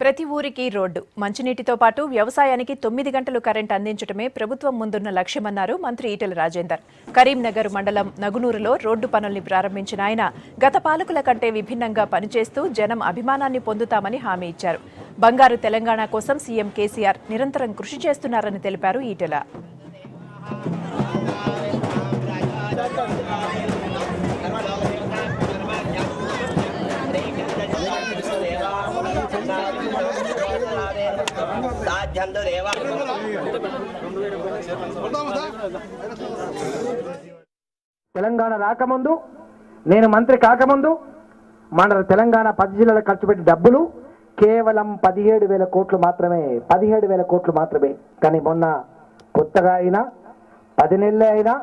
ప్రతి ఊరికి రోడ్డు మంచినీటితో పాటు వ్యవసాయానికి 9 గంటలు కరెంట్ అందించడమే ప్రభుత్వం ముందున్న లక్ష్యమన్నారు మంత్రి ఈటెల రాజేందర్. కరీంనగర్ మండలం నగునూరులో రోడ్డు పనుల్ని ప్రారంభించిన ఆయన గత పాలకుల కంటే విభిన్నంగా పనిచేస్తూ జనం అభిమానాన్ని పొందుతామని హామీ ఇచ్చారు. బంగారు తెలంగాణ కోసం సీఎం కేసీఆర్ నిరంతరం కృషి చేస్తున్నారని తెలిపారు ఈటెల. తెలంగాణ రాకముందు నేను మంత్రి కాకముందు మన తెలంగాణ 10 జిల్లాలకు ఖర్చు పెట్టే డబ్బులు కేవలం 17,000 కోట్లు మాత్రమే. 17,000 కోట్లు మాత్రమే. కానీ మొన్న కొత్తగా అయినా 10 నెలలే అయినా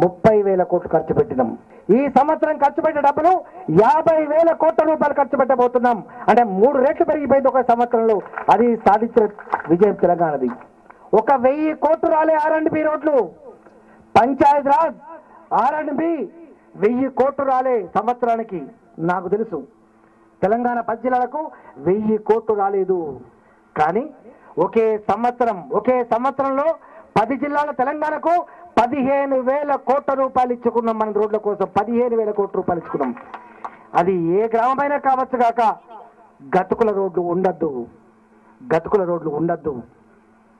30,000 కోట్లు ఖర్చు పెట్టినాం. ఈ సంవత్సరం ఖర్చు పెట్టే డబ్బులు 50,000 కోట్ల రూపాయలు ఖర్చు పెట్టబోతున్నాం. అంటే 3 రెట్లు పెరిగిపోయింది ఒక సంవత్సరంలో. అది సాధించిన విజయం తెలంగాణది. 1,000 కోట్లు రాలే R&B రోడ్లు, పంచాయత్ రాజ్ R&B 1,000 కోట్లు రాలే సంవత్సరానికి. నాకు తెలుసు తెలంగాణ 10 జిల్లాలకు 1,000 కోట్లు రాలేదు. కానీ ఒకే సంవత్సరంలో 10 జిల్లాల తెలంగాణకు 15,000 కోట్ల రూపాయలు ఇచ్చుకున్నాం. మన రోడ్ల కోసం 15,000 కోట్ల రూపాయలు ఇచ్చుకున్నాం. అది ఏ గ్రామమైనా కావచ్చు కాక గతుకుల రోడ్లు ఉండద్దు,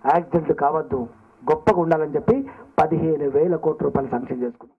యాక్సిడెంట్లు కావద్దు, గొప్పగా ఉండాలని చెప్పి 15,000 కోట్ల రూపాయలు శాంక్షన్ చేసుకున్నాం.